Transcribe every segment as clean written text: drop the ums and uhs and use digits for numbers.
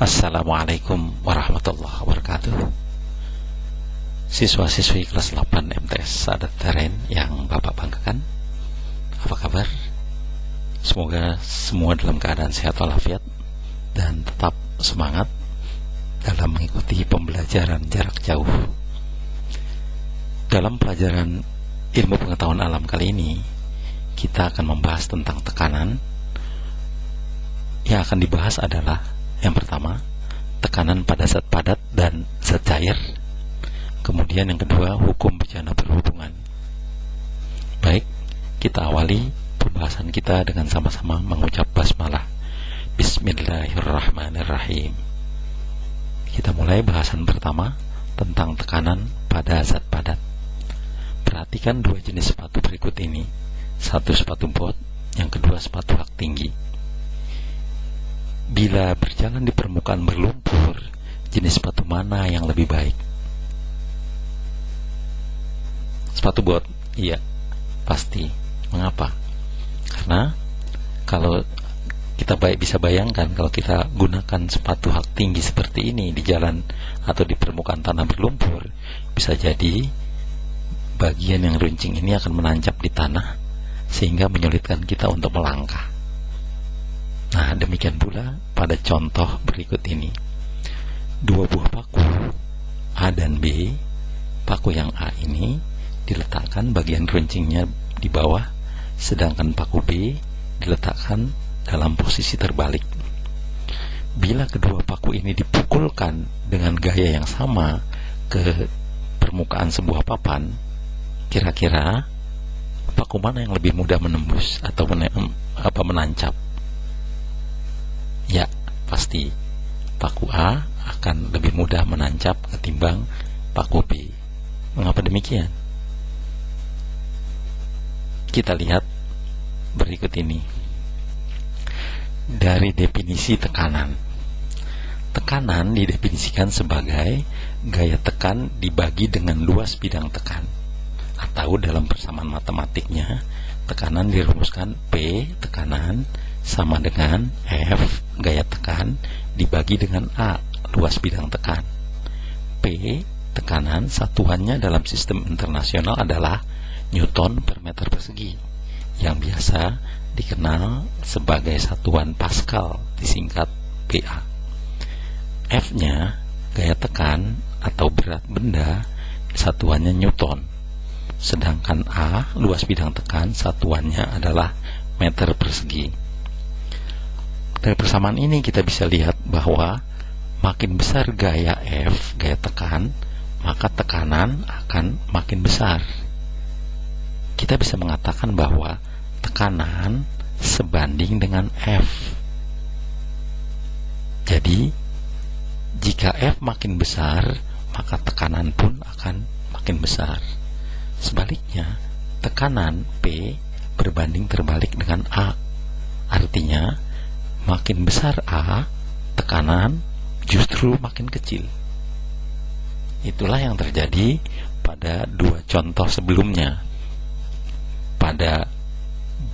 Assalamualaikum warahmatullahi wabarakatuh. Siswa-siswi kelas 8 MTS Sadat Darain yang Bapak banggakan, apa kabar? Semoga semua dalam keadaan sehat walafiat dan tetap semangat dalam mengikuti pembelajaran jarak jauh. Dalam pelajaran ilmu pengetahuan alam kali ini, kita akan membahas tentang tekanan. Yang akan dibahas adalah yang pertama, tekanan pada zat padat dan zat cair. Kemudian yang kedua, hukum bejana berhubungan. Baik, kita awali pembahasan kita dengan sama-sama mengucap basmalah. Bismillahirrahmanirrahim. Kita mulai bahasan pertama tentang tekanan pada zat padat. Perhatikan dua jenis sepatu berikut ini. Satu sepatu bot, yang kedua sepatu hak tinggi. Bila berjalan di permukaan berlumpur, jenis sepatu mana yang lebih baik? Sepatu bot? Iya, pasti. Mengapa? Karena kalau kita bisa bayangkan, kalau kita gunakan sepatu hak tinggi seperti ini di jalan atau di permukaan tanah berlumpur, bisa jadi bagian yang runcing ini akan menancap di tanah sehingga menyulitkan kita untuk melangkah. Nah, demikian pula pada contoh berikut ini. Dua buah paku A dan B. Paku yang A ini diletakkan bagian runcingnya di bawah, sedangkan paku B diletakkan dalam posisi terbalik. Bila kedua paku ini dipukulkan dengan gaya yang sama ke permukaan sebuah papan, kira-kira paku mana yang lebih mudah menembus atau menancap? Ya, pasti paku A akan lebih mudah menancap ketimbang paku B. Mengapa demikian? Kita lihat berikut ini. Dari definisi tekanan. Tekanan didefinisikan sebagai gaya tekan dibagi dengan luas bidang tekan. Atau dalam persamaan matematiknya, tekanan dirumuskan P tekanan sama dengan F gaya tekan dibagi dengan A luas bidang tekan. P tekanan satuannya dalam sistem internasional adalah Newton per meter persegi, yang biasa dikenal sebagai satuan Pascal, disingkat PA. F nya gaya tekan atau berat benda, satuannya Newton. Sedangkan A luas bidang tekan satuannya adalah meter persegi. Dari persamaan ini kita bisa lihat bahwa makin besar gaya F, gaya tekan, maka tekanan akan makin besar. Kita bisa mengatakan bahwa tekanan sebanding dengan F. Jadi, jika F makin besar, maka tekanan pun akan makin besar. Sebaliknya, tekanan P berbanding terbalik dengan A. Artinya, makin besar A, tekanan justru makin kecil. Itulah yang terjadi pada dua contoh sebelumnya. Pada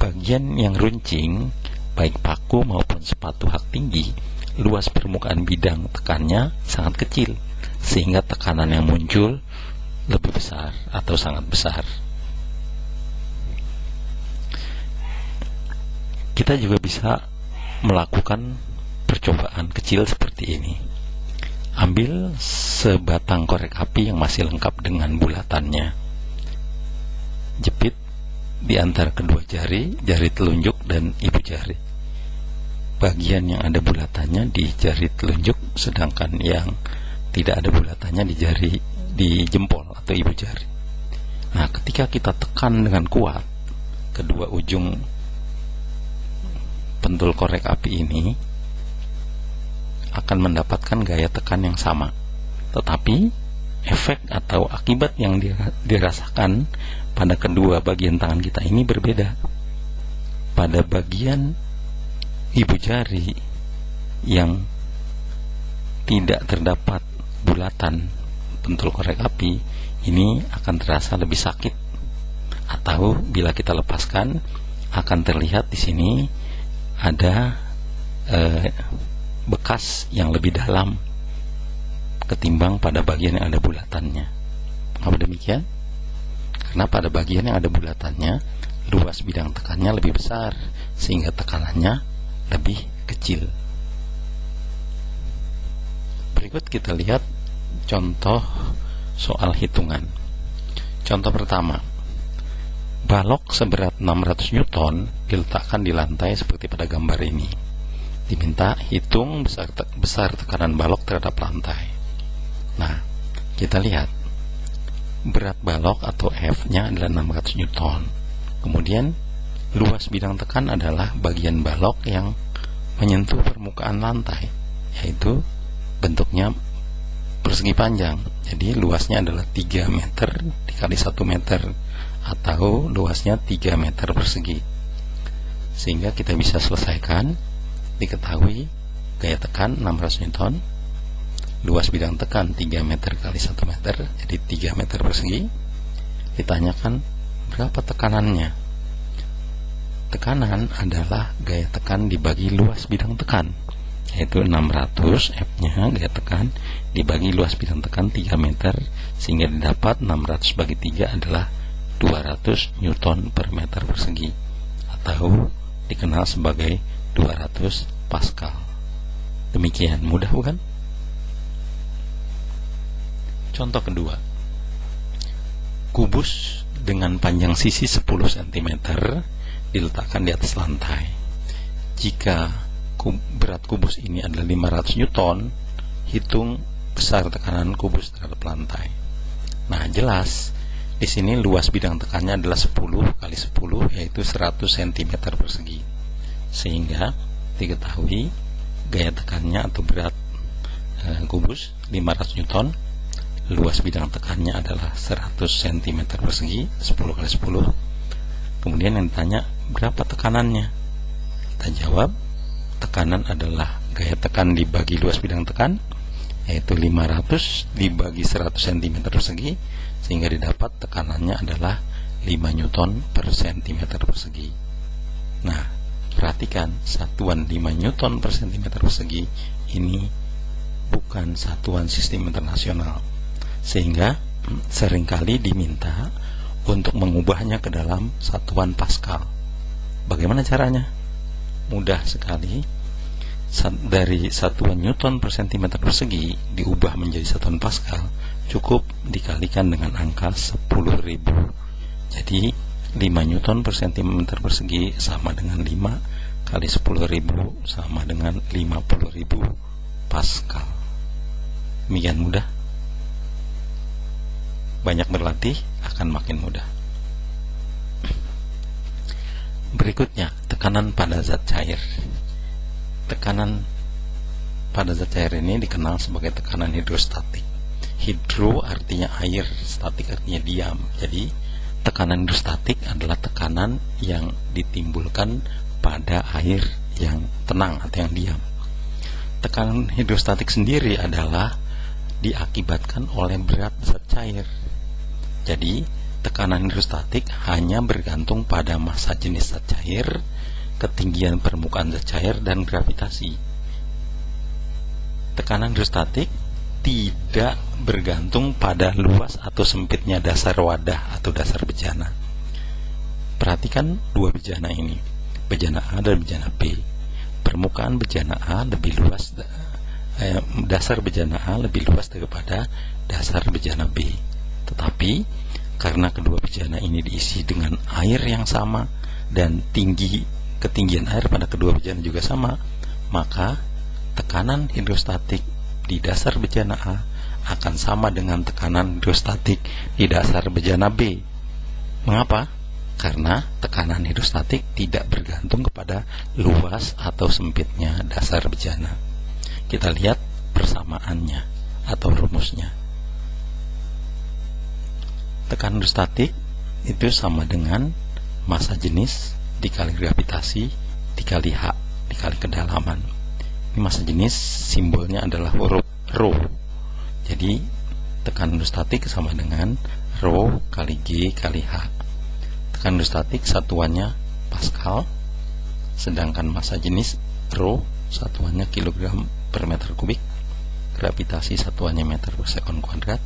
bagian yang runcing, baik paku maupun sepatu hak tinggi, luas permukaan bidang tekannya sangat kecil, sehingga tekanan yang muncul lebih besar atau sangat besar. Kita juga bisa melakukan percobaan kecil seperti ini. Ambil sebatang korek api yang masih lengkap dengan bulatannya. Jepit di antara kedua jari, jari telunjuk dan ibu jari. Bagian yang ada bulatannya di jari telunjuk, sedangkan yang tidak ada bulatannya di jempol atau ibu jari. Nah, ketika kita tekan dengan kuat kedua ujung pentul korek api ini, akan mendapatkan gaya tekan yang sama, tetapi efek atau akibat yang dirasakan pada kedua bagian tangan kita ini berbeda. Pada bagian ibu jari yang tidak terdapat bulatan pentul korek api, ini akan terasa lebih sakit, atau bila kita lepaskan akan terlihat di sini ada bekas yang lebih dalam ketimbang pada bagian yang ada bulatannya. Apa demikian? Karena pada bagian yang ada bulatannya, luas bidang tekannya lebih besar, sehingga tekanannya lebih kecil. Berikut kita lihat contoh soal hitungan. Contoh pertama, balok seberat 600 Newton diletakkan di lantai seperti pada gambar ini. Diminta hitung besar tekanan balok terhadap lantai. Nah, kita lihat berat balok atau F-nya adalah 600 Newton. Kemudian luas bidang tekan adalah bagian balok yang menyentuh permukaan lantai, yaitu bentuknya persegi panjang. Jadi luasnya adalah 3 meter dikali 1 meter, atau luasnya 3 meter persegi. Sehingga kita bisa selesaikan, diketahui gaya tekan 600 Newton, luas bidang tekan 3 meter kali 1 meter, jadi 3 meter persegi. Ditanyakan berapa tekanannya. Tekanan adalah gaya tekan dibagi luas bidang tekan, yaitu 600 F-nya gaya tekan dibagi luas bidang tekan 3 meter, sehingga didapat 600 bagi 3 adalah 200 Newton per meter persegi, atau dikenal sebagai 200 Pascal. Demikian, mudah bukan? Contoh kedua, kubus dengan panjang sisi 10 cm diletakkan di atas lantai. Jika berat kubus ini adalah 500 Newton, hitung besar tekanan kubus terhadap lantai. Nah, jelas di sini luas bidang tekannya adalah 10 kali 10, yaitu 100 cm persegi. Sehingga diketahui gaya tekannya atau berat kubus 500 Newton, luas bidang tekannya adalah 100 cm persegi, 10 kali 10. Kemudian yang ditanya berapa tekanannya, kita jawab tekanan adalah gaya tekan dibagi luas bidang tekan, yaitu 500 dibagi 100 cm persegi, sehingga didapat tekanannya adalah 5 Newton per cm persegi. Nah, perhatikan satuan 5 Newton per cm persegi ini bukan satuan sistem internasional, sehingga seringkali diminta untuk mengubahnya ke dalam satuan Pascal. Bagaimana caranya? Mudah sekali. Dari satuan Newton per cm persegi diubah menjadi satuan Pascal, cukup dikalikan dengan angka 10.000. Jadi 5 Newton per cm persegi sama dengan 5 kali 10.000 sama dengan 50.000 Pascal. Demikian mudah. Banyak berlatih akan makin mudah. Berikutnya, tekanan pada zat cair. Tekanan pada zat cair ini dikenal sebagai tekanan hidrostatik. Hidro artinya air, statik artinya diam. Jadi tekanan hidrostatik adalah tekanan yang ditimbulkan pada air yang tenang atau yang diam. Tekanan hidrostatik sendiri adalah diakibatkan oleh berat zat cair. Jadi tekanan hidrostatik hanya bergantung pada massa jenis zat cair, ketinggian permukaan zat cair, dan gravitasi. Tekanan hidrostatik tidak bergantung pada luas atau sempitnya dasar wadah atau dasar bejana. Perhatikan dua bejana ini, bejana A dan bejana B. Permukaan bejana A lebih luas, dasar bejana A lebih luas daripada dasar bejana B. Tetapi karena kedua bejana ini diisi dengan air yang sama dan ketinggian air pada kedua bejana juga sama, maka tekanan hidrostatik di dasar bejana A akan sama dengan tekanan hidrostatik di dasar bejana B. Mengapa? Karena tekanan hidrostatik tidak bergantung kepada luas atau sempitnya dasar bejana. Kita lihat persamaannya atau rumusnya. Tekanan hidrostatik itu sama dengan massa jenis dikali gravitasi dikali H dikali kedalaman. Ini massa jenis, simbolnya adalah huruf rho. Jadi tekanan hidrostatik sama dengan rho kali G kali H. Tekanan hidrostatik satuannya Pascal, sedangkan massa jenis rho satuannya kilogram per meter kubik, gravitasi satuannya meter per sekon kuadrat,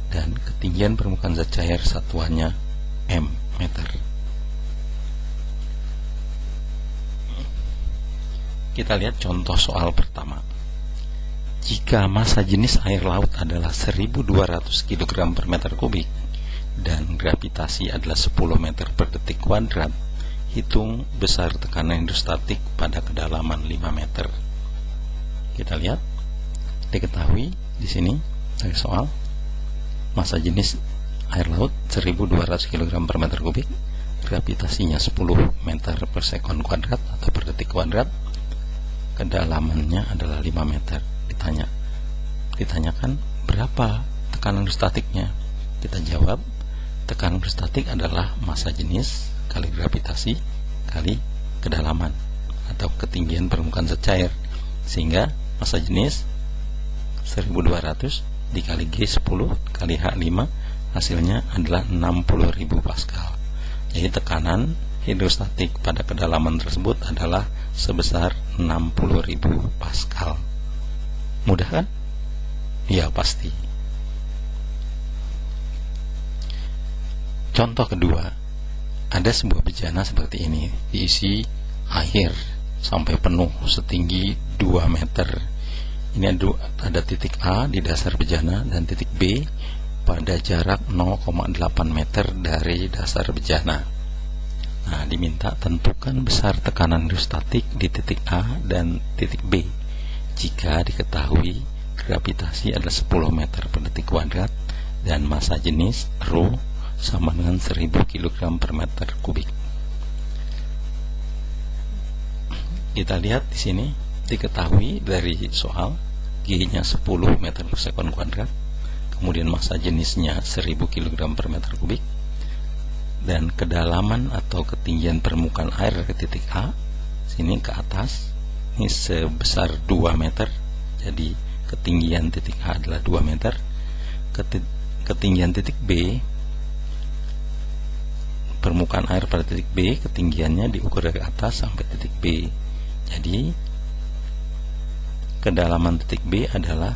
dan ketinggian permukaan zat cair satuannya m meter. Kita lihat contoh soal pertama. Jika massa jenis air laut adalah 1200 kg per meter kubik dan gravitasi adalah 10 meter per detik kuadrat, hitung besar tekanan hidrostatik pada kedalaman 5 meter. Kita lihat, diketahui di sini dari soal, massa jenis air laut 1200 kg per meter kubik, gravitasinya 10 meter per sekon kuadrat atau per detik kuadrat, kedalamannya adalah 5 meter. Ditanyakan berapa tekanan hidrostatiknya. Kita jawab, tekanan hidrostatik adalah massa jenis kali gravitasi kali kedalaman atau ketinggian permukaan zat cair, sehingga massa jenis 1200 dikali G10 kali H5 hasilnya adalah 60.000 Pascal. Jadi tekanan hidrostatik pada kedalaman tersebut adalah sebesar 60.000 Pascal. Mudah kan? Ya, pasti. Contoh kedua, ada sebuah bejana seperti ini, diisi air sampai penuh setinggi 2 meter. Ini ada titik A di dasar bejana dan titik B pada jarak 0,8 meter dari dasar bejana. Nah, diminta tentukan besar tekanan hidrostatik di titik A dan titik B jika diketahui gravitasi adalah 10 meter per detik kuadrat dan massa jenis ρ sama dengan 1000 kg per meter kubik. Kita lihat di sini, diketahui dari soal G-nya 10 meter per sekon kuadrat, kemudian massa jenisnya 1000 kg per meter kubik, dan kedalaman atau ketinggian permukaan air dari titik A sini ke atas ini sebesar 2 meter. Jadi ketinggian titik A adalah 2 meter. Ketinggian titik B, permukaan air pada titik B, ketinggiannya diukur dari atas sampai titik B. Jadi kedalaman titik B adalah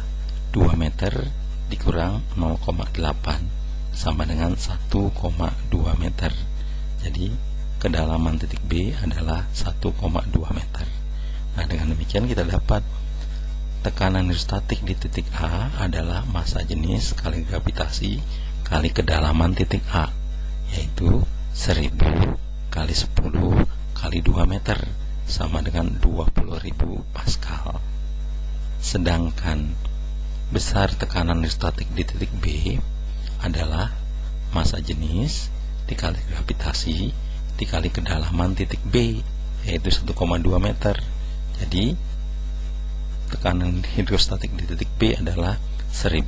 2 meter dikurang 0,8 sama dengan 1,2 meter. Jadi kedalaman titik B adalah 1,2 meter. Nah, dengan demikian kita dapat tekanan hidrostatik di titik A adalah massa jenis kali gravitasi kali kedalaman titik A, yaitu 1000 kali 10 kali 2 meter sama dengan 20.000 Pascal. Sedangkan besar tekanan hidrostatik di titik B adalah massa jenis dikali gravitasi dikali kedalaman titik B, yaitu 1,2 meter. Jadi tekanan hidrostatik di titik B adalah 1000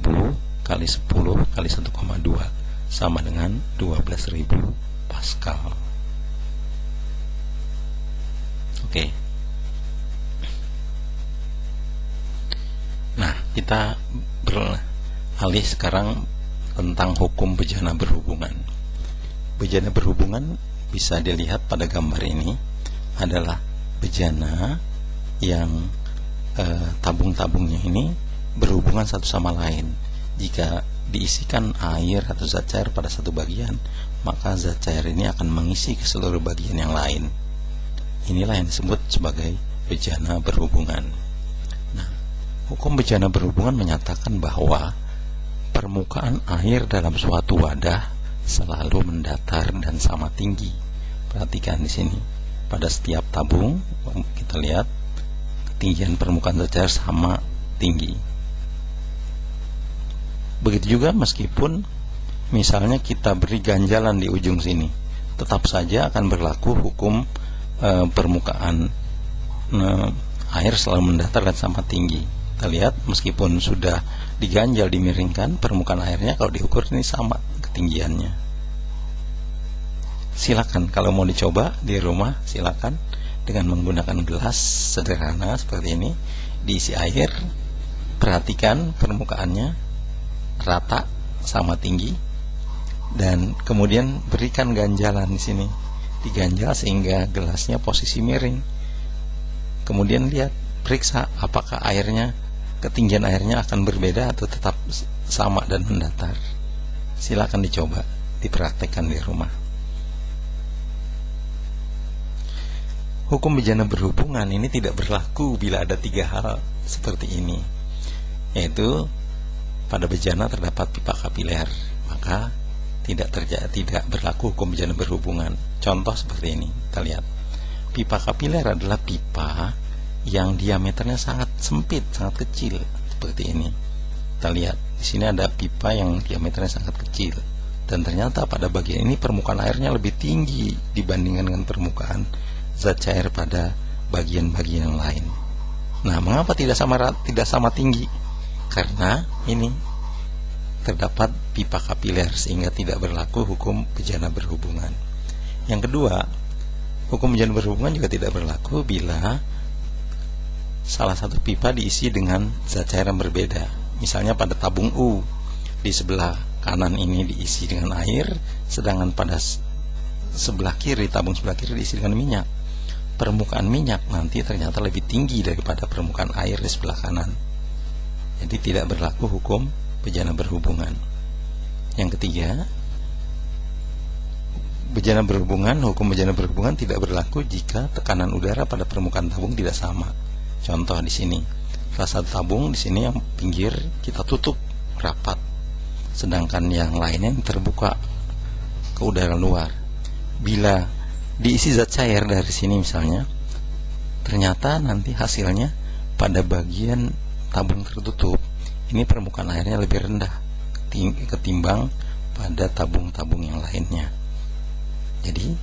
kali 10 kali 1,2 sama dengan 12.000 Pascal. Oke. Nah, kita beralih sekarang tentang hukum bejana berhubungan. Bejana berhubungan bisa dilihat pada gambar ini adalah bejana yang tabung-tabungnya ini berhubungan satu sama lain. Jika diisikan air atau zat cair pada satu bagian, maka zat cair ini akan mengisi ke seluruh bagian yang lain. Inilah yang disebut sebagai bejana berhubungan. Nah, hukum bejana berhubungan menyatakan bahwa permukaan air dalam suatu wadah selalu mendatar dan sama tinggi. Perhatikan di sini, pada setiap tabung kita lihat ketinggian permukaan zat cair sama tinggi. Begitu juga meskipun misalnya kita beri ganjalan di ujung sini, tetap saja akan berlaku hukum permukaan air selalu mendatar dan sama tinggi. Kita lihat meskipun sudah diganjal, dimiringkan, permukaan airnya kalau diukur ini sama ketinggiannya. Silakan kalau mau dicoba di rumah, silakan dengan menggunakan gelas sederhana seperti ini, diisi air, perhatikan permukaannya rata sama tinggi, dan kemudian berikan ganjalan di sini, diganjal sehingga gelasnya posisi miring. Kemudian lihat, periksa apakah airnya ketinggian airnya akan berbeda atau tetap sama dan mendatar? Silakan dicoba, dipraktekkan di rumah. Hukum bejana berhubungan ini tidak berlaku bila ada 3 hal seperti ini, yaitu pada bejana terdapat pipa kapiler, maka tidak berlaku hukum bejana berhubungan. Contoh seperti ini, kita lihat. Pipa kapiler adalah pipa yang diameternya sangat sempit, sangat kecil, seperti ini. Kita lihat, di sini ada pipa yang diameternya sangat kecil, dan ternyata pada bagian ini permukaan airnya lebih tinggi dibandingkan dengan permukaan zat cair pada bagian-bagian yang lain. Nah, mengapa tidak sama tinggi? Karena ini terdapat pipa kapiler, sehingga tidak berlaku hukum bejana berhubungan. Yang kedua, hukum bejana berhubungan juga tidak berlaku bila salah satu pipa diisi dengan zat cair yang berbeda. Misalnya pada tabung U, di sebelah kanan ini diisi dengan air, sedangkan pada sebelah kiri, tabung sebelah kiri diisi dengan minyak. Permukaan minyak nanti ternyata lebih tinggi daripada permukaan air di sebelah kanan. Jadi tidak berlaku hukum bejana berhubungan. Yang ketiga, hukum bejana berhubungan tidak berlaku jika tekanan udara pada permukaan tabung tidak sama. Contoh di sini, salah satu tabung di sini yang pinggir kita tutup rapat, sedangkan yang lainnya terbuka ke udara luar. Bila diisi zat cair dari sini misalnya, ternyata nanti hasilnya pada bagian tabung tertutup ini permukaan airnya lebih rendah ketimbang pada tabung-tabung yang lainnya. Jadi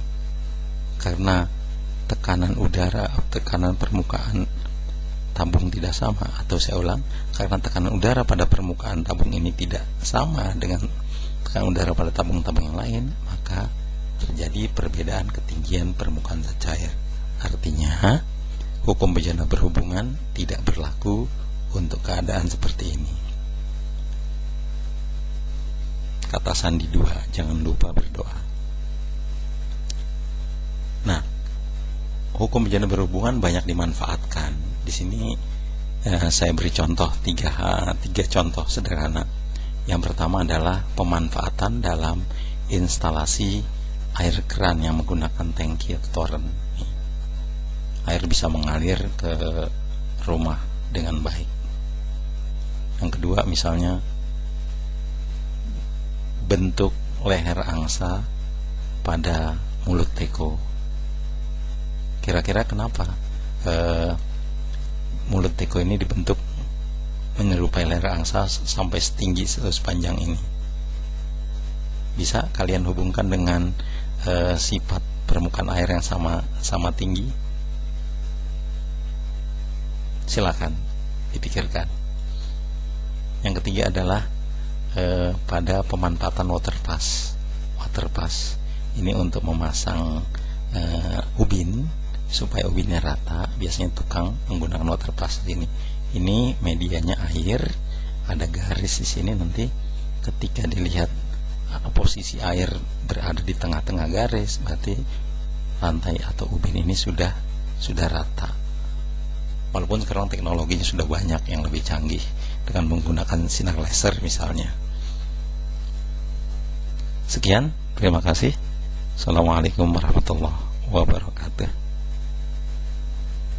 karena tekanan udara, tekanan permukaan tabung tidak sama, atau saya ulang, karena tekanan udara pada permukaan tabung ini tidak sama dengan tekanan udara pada tabung-tabung yang lain, maka terjadi perbedaan ketinggian permukaan zat cair. Artinya, hukum bejana berhubungan tidak berlaku untuk keadaan seperti ini. Kata sandi 2, jangan lupa berdoa. Nah, hukum bejana berhubungan banyak dimanfaatkan. Di sini saya beri contoh 3 contoh sederhana. Yang pertama adalah pemanfaatan dalam instalasi air keran yang menggunakan tangki atau toren. Air bisa mengalir ke rumah dengan baik. Yang kedua, misalnya bentuk leher angsa pada mulut teko. Kira-kira kenapa mulut teko ini dibentuk menyerupai leher angsa sampai setinggi sepanjang ini? Bisa kalian hubungkan dengan sifat permukaan air yang sama tinggi? Silakan dipikirkan. Yang ketiga adalah pada pemanfaatan water pass ini untuk memasang ubin supaya ubinnya rata. Biasanya tukang menggunakan water pass ini medianya air, ada garis di sini. Nanti ketika dilihat posisi air berada di tengah-tengah garis, berarti lantai atau ubin ini sudah rata. Walaupun sekarang teknologinya sudah banyak yang lebih canggih dengan menggunakan sinar laser misalnya. Sekian, terima kasih. Assalamualaikum warahmatullahi wabarakatuh.